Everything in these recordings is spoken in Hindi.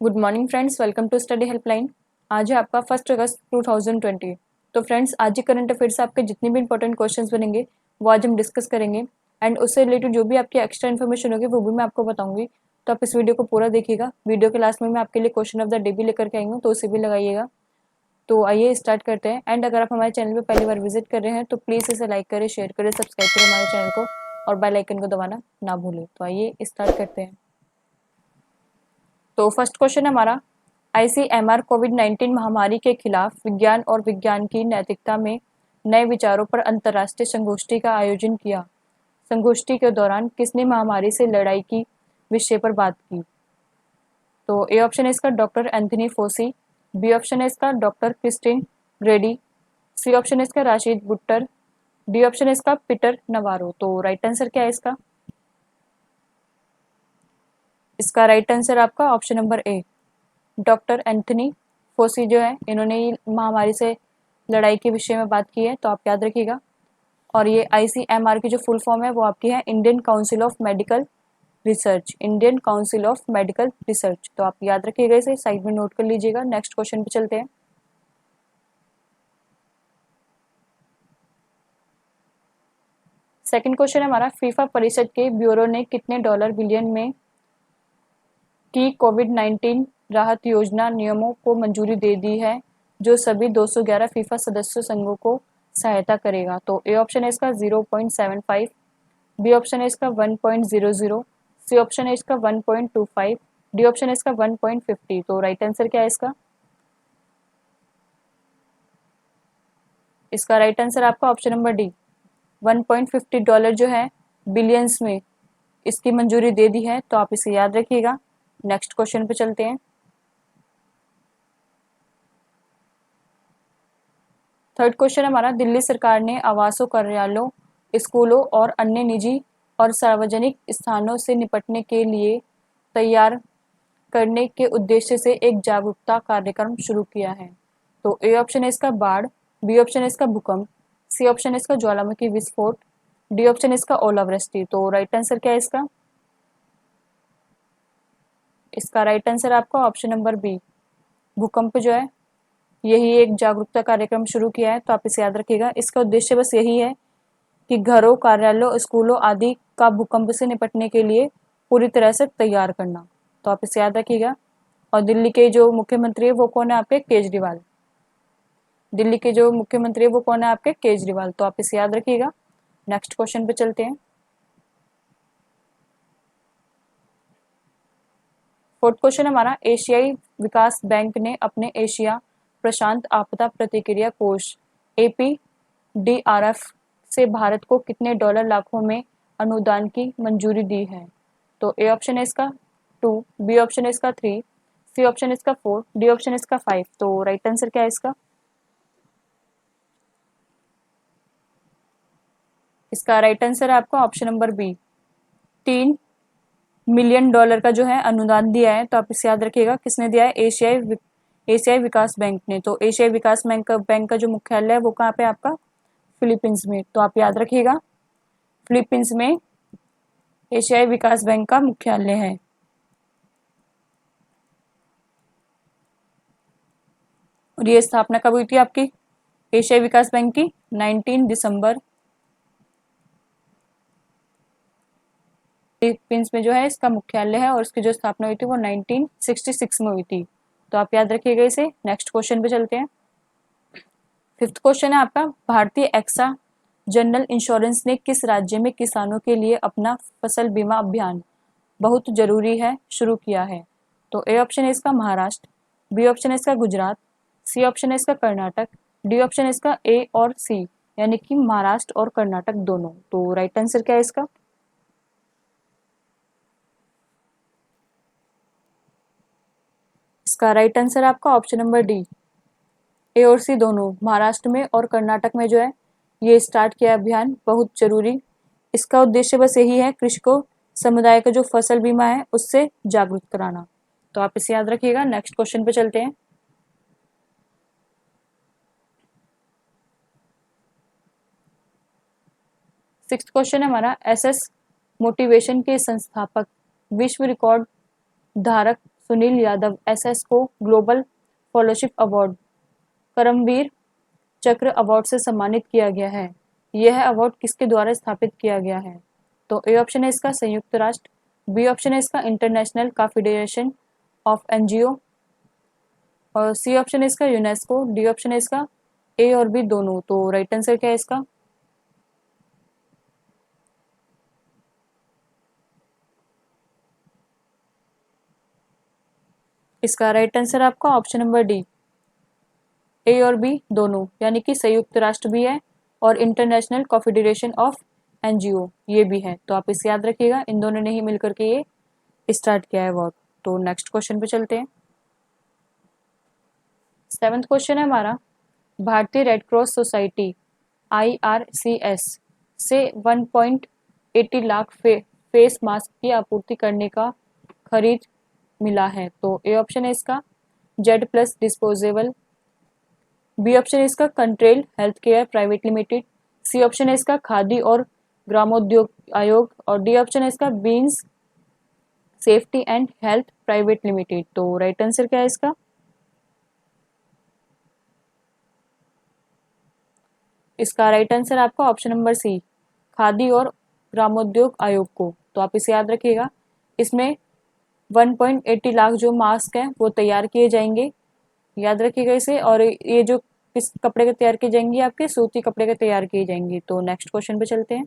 Good morning friends, welcome to study helpline. आज है आपका 1 अगस्त 2020। तो फ्रेंड्स, आज के करंट अफेयर से आपके जितने भी इंपॉर्टेंट क्वेश्चंस बनेंगे वो आज हम डिस्कस करेंगे एंड उससे रिलेटेड जो भी आपकी एक्स्ट्रा इन्फॉर्मेशन होगी वो भी मैं आपको बताऊंगी। तो आप इस वीडियो को पूरा देखिएगा। वीडियो के लास्ट में मैं आपके लिए क्वेश्चन ऑफ द डे भी लेकर के आई हूँ, तो उसे भी लगाइएगा। तो आइए स्टार्ट करते हैं। एंड अगर आप हमारे चैनल पर पहली बार विजिट कर रहे हैं तो प्लीज़ इसे लाइक करें, शेयर करें, सब्सक्राइब करें हमारे चैनल को और बेल आइकन को दबाना ना भूलें। तो आइए स्टार्ट करते हैं। तो फर्स्ट क्वेश्चन है हमारा, आईसीएमआर कोविड-19 महामारी के खिलाफ विज्ञान और विज्ञान की नैतिकता में नए विचारों पर अंतर्राष्ट्रीय संगोष्ठी का आयोजन किया। संगोष्ठी के दौरान किसने महामारी से लड़ाई की विषय पर बात की? तो ए ऑप्शन है इसका doctor Anthony Fauci, B option है इसका doctor Kristin Grady, C option है इसका राशिद बुट्टर, डी ऑप्शन है इसका पीटर नवारो। तो राइट आंसर क्या है इसका? इसका राइट आंसर आपका option number A, doctor Anthony foci जो है इन्होंने महामारी से लड़ाई के विषय में बात की है, तो आप याद रखिएगा। और ये आईसीएमआर की जो फुल फॉर्म है वो आपकी है Indian council of medical research, Indian council of medical research. तो आप याद रखिएगा, इसे साइड में नोट कर लीजिएगा। नेक्स्ट क्वेश्चन पे चलते हैं। सेकंड क्वेश्चन है हमारा, फीफा परिषद के ब्यूरो ने कितने डॉलर बिलियन में की कोविड-19 राहत योजना नियमों को मंजूरी दे दी है, जो सभी 211 फीफा सदस्य संघों को सहायता करेगा? तो ए ऑप्शन है इसका 0.75, बी ऑप्शन है इसका 1.00, सी ऑप्शन है इसका 1.25, डी ऑप्शन है इसका 1.50। तो राइट आंसर क्या है इसका? इसका राइट आंसर आपका ऑप्शन नंबर डी, 1.50 डॉलर जो है बिलियंस में इसकी मंजूरी दे दी है, तो आप इसे याद रखिएगा। नेक्स्ट क्वेश्चन पे चलते हैं। थर्ड क्वेश्चन हमारा, दिल्ली सरकार ने आवासों, कार्यालयों, स्कूलों और अन्य निजी और सार्वजनिक स्थानों से निपटने के लिए तैयार करने के उद्देश्य से एक जागरूकता कार्यक्रम शुरू किया है। तो ए ऑप्शन है इसका बाढ़, बी ऑप्शन है इसका भूकंप, सी ऑप्शन है इसका ज्वालामुखी विस्फोट, डी ऑप्शन है इसका ओलावृष्टि। तो राइट आंसर क्या है इसका? इसका राइट आंसर आपका ऑप्शन नंबर बी, भूकंप जो है यही एक जागरूकता कार्यक्रम शुरू किया है, तो आप इसे याद रखिएगा। इसका उद्देश्य बस यही है कि घरों, कार्यालयों, स्कूलों आदि का भूकंप से निपटने के लिए पूरी तरह से तैयार करना, तो आप इसे याद रखिएगा। और दिल्ली के जो मुख्यमंत्री है वो कौन है आपके? केजरीवाल। दिल्ली के जो मुख्यमंत्री है वो कौन है आपके? केजरीवाल। तो आप इसे याद रखिएगा। नेक्स्ट क्वेश्चन पे चलते हैं। फोर्थ क्वेश्चन हमारा, एशियाई विकास बैंक ने अपने एशिया प्रशांत आपदा प्रतिक्रिया कोष APDRF से भारत को कितने डॉलर लाखों में अनुदान की मंजूरी दी है? तो ए ऑप्शन है इसका 2, बी ऑप्शन है इसका 3, सी ऑप्शन है इसका 4, डी ऑप्शन है इसका 5। तो राइट आंसर क्या है इसका? इसका राइट आंसर है आपका option number B, 3 million dollar का जो है अनुदान दिया है, तो आप इसे याद रखिएगा। किसने दिया है? एशियाई विकास बैंक ने। तो एशियाई विकास बैंक का जो मुख्यालय है वो कहाँ पे आपका? फिलीपींस में। तो आप याद रखिएगा, फिलीपींस में एशियाई विकास बैंक का मुख्यालय है। और ये स्थापना कब हुई थी आपकी एशियाई विकास बैंक की? 19 दिसंबर फिलीपींस में जो है इसका मुख्यालय है, और इसकी जो स्थापना हुई थी वो 1966 में हुई थी। तो आप याद रखिएगा इसे। नेक्स्ट क्वेश्चन पे चलते हैं। फिफ्थ क्वेश्चन है आपका, भारतीय एक्सा जनरल इंश्योरेंस ने किस राज्य में किसानों के लिए अपना फसल बीमा अभियान बहुत जरूरी है शुरू किया है? तो ए ऑप्शन है इसका महाराष्ट्र, बी ऑप्शन है इसका गुजरात, सी ऑप्शन है इसका कर्नाटक, डी ऑप्शन है इसका ए और सी, यानी कि महाराष्ट्र और कर्नाटक दोनों। तो राइट आंसर क्या है इसका? इसका राइट आंसर आपका ऑप्शन नंबर डी, ए और सी दोनों, महाराष्ट्र में और कर्नाटक में जो है ये स्टार्ट किया अभियान बहुत जरूरी। इसका उद्देश्य बस यही है, कृषकों समुदाय का जो फसल बीमा है उससे जागरूक कराना। तो आप इसे याद रखिएगा। नेक्स्ट क्वेश्चन पे चलते हैं। सिक्स्थ क्वेश्चन है हमारा, एसएस मोटिवेशन के संस्थापक, विश्व रिकॉर्ड धारक सुनील यादव SS को ग्लोबल फेलोशिप अवार्ड करमवीर चक्र अवार्ड से सम्मानित किया गया है। यह अवार्ड किसके द्वारा स्थापित किया गया है? तो ए ऑप्शन है इसका संयुक्त राष्ट्र, बी ऑप्शन है इसका इंटरनेशनल कॉन्फेडरेशन ऑफ NGO और सी ऑप्शन है इसका यूनेस्को, डी ऑप्शन है इसका ए और बी दोनों। तो राइट आंसर क्या है इसका? इसका राइट आंसर आपका ऑप्शन नंबर डी, ए और बी दोनों, यानी कि संयुक्त राष्ट्र भी है और इंटरनेशनल कॉन्फेडरेशन ऑफ NGO ये भी है। तो आप इसे याद रखिएगा, इन दोनों ने ही मिलकर के ये स्टार्ट किया है अवार्ड। तो नेक्स्ट क्वेश्चन पे चलते हैं। 7th क्वेश्चन है हमारा, भारतीय रेड क्रॉस सोसाइटी IRCS से 1.80 लाख फेस मास्क की आपूर्ति करने का खरीद मिला है। तो ए ऑप्शन है इसका Z+ डिस्पोजेबल, बी ऑप्शन है इसका कंट्रेल health care private limited, C option है इसका खादी और ग्रामोद्योग आयोग और डी ऑप्शन है इसका beans safety and health private limited. तो राइट आंसर क्या है इसका? इसका राइट आंसर आपका ऑप्शन नंबर सी, खादी और ग्रामोद्योग आयोग को। तो आप इसे याद रखिएगा, इसमें 1.80 लाख जो मास्क हैं वो तैयार किए जाएंगे, याद रखिएगा इसे। और ये जो किस कपड़े के तैयार किए जाएंगे? आपके सूती कपड़े के तैयार किए जाएंगे। तो नेक्स्ट क्वेश्चन पे चलते हैं।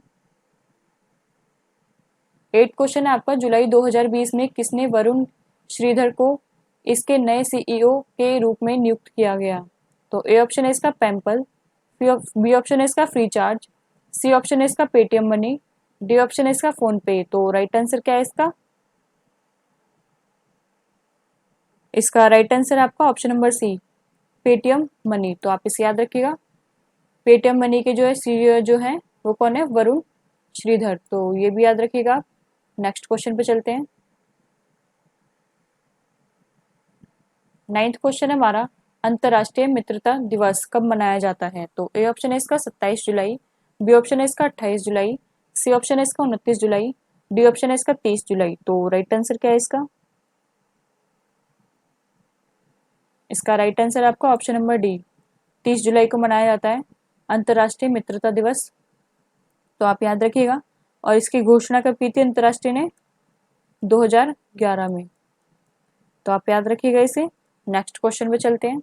8th क्वेश्चन है आपका, जुलाई 2020 में किसने वरुण श्रीधर को इसके नए CEO के रूप में नियुक्त किया गया? तो ए ऑप्शन है इसका पैम्पल, बी ऑप्शन है इसका फ्री चार्ज, सी ऑप्शन है इसका पेटीएम मनी, डी ऑप्शन है इसका फोन पे। तो राइट आंसर क्या है इसका? इसका राइट आंसर आपका option number C, Paytm money. तो आप इसे याद रखिएगा, पेटीएम मनी के जो है CEO जो है वो कौन है? वरुण श्रीधर। तो ये भी याद रखिएगा। नेक्स्ट क्वेश्चन पे चलते हैं। 9th क्वेश्चन है हमारा, अंतर्राष्ट्रीय मित्रता दिवस कब मनाया जाता है? तो ए ऑप्शन है इसका 27 जुलाई, बी ऑप्शन है इसका 28 जुलाई, सी ऑप्शन है इसका 29 जुलाई, डी ऑप्शन है इसका 30 जुलाई। तो राइट आंसर क्या है इसका? इसका राइट आंसर आपका ऑप्शन नंबर डी, 30 जुलाई को मनाया जाता है अंतर्राष्ट्रीय मित्रता दिवस। तो आप याद रखिएगा। और इसकी घोषणा कब की थी अंतर्राष्ट्रीय ने? 2011 में। तो आप याद रखिएगा इसे। नेक्स्ट क्वेश्चन पे चलते हैं।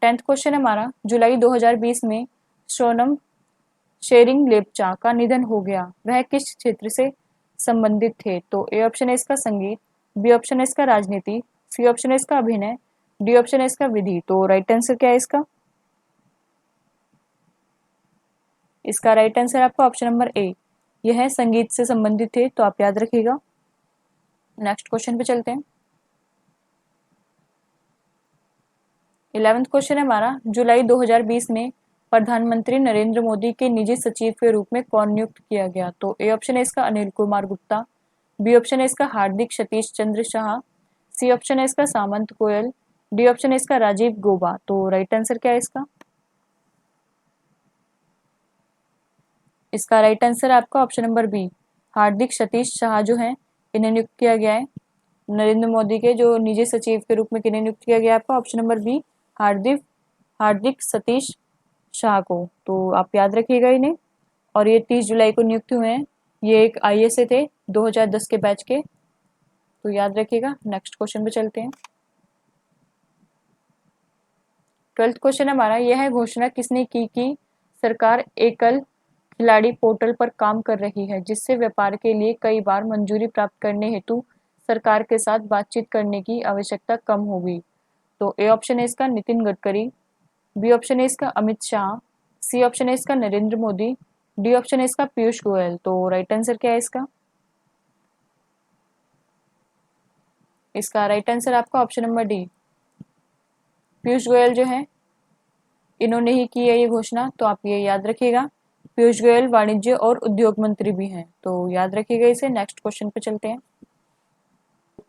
10th क्वेश्चन है हमारा, जुलाई 2020 में सोनम शेरिंग लेपचा का निधन हो गया, वह किस क्षेत्र से संबंधित थे? तो ए ऑप्शन है इसका संगीत, बी ऑप्शन है इसका राजनीति, सी ऑप्शन है इसका अभिनय, डी ऑप्शन है इसका विधि। तो राइट आंसर क्या है इसका? इसका राइट आंसर आपका ऑप्शन नंबर ए, यह संगीत से संबंधित थे। तो आप याद रखिएगा। नेक्स्ट क्वेश्चन पे चलते हैं। 11th क्वेश्चन है हमारा, जुलाई 2020 में प्रधानमंत्री नरेंद्र मोदी के निजी सचिव के रूप में कौन नियुक्त किया गया? तो ए ऑप्शन है इसका अनिल कुमार गुप्ता, बी ऑप्शन है इसका हार्दिक सतीश चंद्र शाह, सी ऑप्शन है इसका सामंत गोयल, डी ऑप्शन है इसका राजीव गोबा। तो राइट आंसर क्या है इसका? इसका राइट आंसर आपका ऑप्शन नंबर बी, हार्दिक सतीश शाह जो है इन्हें नियुक्त किया गया है। नरेंद्र मोदी के जो निजी सचिव के रूप में किन्हें नियुक्त किया गया है? आपका ऑप्शन नंबर बी, हार्दिक सतीश शाह को। तो आप याद रखिएगा इन्हें। और ये 30 जुलाई को नियुक्त हुए हैं। ये एक IAS से थे 2010 के बैच के। तो याद रखिएगा। नेक्स्ट क्वेश्चन पे चलते हैं। 12th क्वेश्चन हमारा, यह घोषणा किसने की कि सरकार एकल खिलाड़ी पोर्टल पर काम कर रही है, जिससे व्यापार के लिए कई बार मंजूरी प्राप्त करने हेतु सरकार के साथ बातचीत करने की आवश्यकता कम होगी? तो ए ऑप्शन है इसका नितिन गडकरी, बी ऑप्शन है इसका अमित शाह, सी ऑप्शन है इसका नरेंद्र मोदी, डी ऑप्शन है इसका पीयूष गोयल। तो राइट आंसर क्या है इसका? इसका राइट आंसर आपका option number D, Piyush Goyal जो है इन्होंने ही की है ये घोषणा। तो आप ये याद रखिएगा। पीयूष गोयल वाणिज्य और उद्योग मंत्री भी हैं। तो याद रखिएगा इसे। नेक्स्ट क्वेश्चन पे चलते हैं।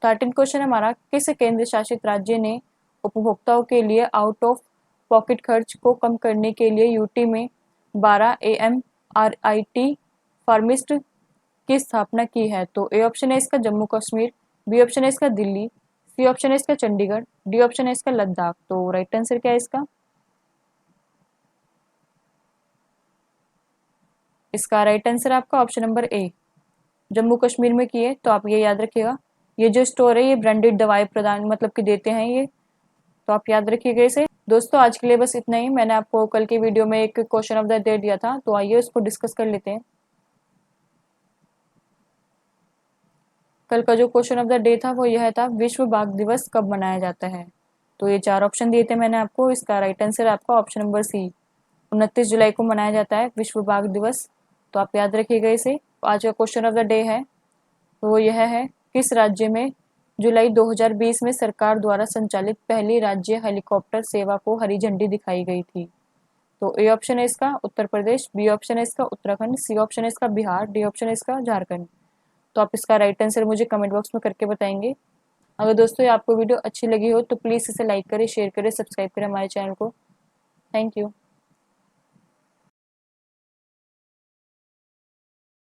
13th क्वेश्चन हमारा, किस केंद्र शासित राज्य ने उपभोक्ताओं के लिए आउट ऑफ पॉकेट खर्च को कम करने के लिए यूटी में 12 AMRIT फार्मिस्ट की स्थापना की है? तो ए ऑप्शन है इसका जम्मू कश्मीर, बी ऑप्शन है इसका दिल्ली, सी ऑप्शन है इसका चंडीगढ़, डी ऑप्शन है इसका लद्दाख। तो राइट आंसर क्या है इसका? इसका राइट आंसर आपका option number A, Jammu Kashmir में की है। तो आप ये याद रखिएगा, ये जो स्टोर है ये ब्रांडेड दवाएं प्रदान मतलब कि देते हैं ये, तो आप याद रखिएगा इसे। दोस्तों आज के लिए बस इतना ही। मैंने आपको कल की वीडियो में एक क्वेश्चन ऑफ द डे दिया था, तो आइए उसको डिस्कस कर लेते हैं। कल का जो क्वेश्चन ऑफ द डे था वो यह था, विश्व बाघ दिवस कब मनाया जाता है? तो ये 4 ऑप्शन दिए थे मैंने आपको, इसका राइट आंसर आपका ऑप्शन नंबर सी, 29 जुलाई को मनाया जाता है विश्व बाघ दिवस। तो आप याद रखिएगा इसे। आज का क्वेश्चन ऑफ द डे है तो वो यह है, किस राज्य में जुलाई 2020 में सरकार द्वारा संचालित पहली राज्य हेलीकॉप्टर सेवा को हरी झंडी दिखाई गई थी? तो ए ऑप्शन है इसका उत्तर प्रदेश, बी ऑप्शन है इसका उत्तराखंड, सी ऑप्शन है इसका बिहार, डी ऑप्शन है इसका झारखंड। तो आप इसका राइट आंसर मुझे कमेंट बॉक्स में करके बताएंगे। अगर दोस्तों ये आपको वीडियो अच्छी लगी हो तो प्लीज़ इसे लाइक करें, शेयर करें, सब्सक्राइब करें हमारे चैनल को। Thank you.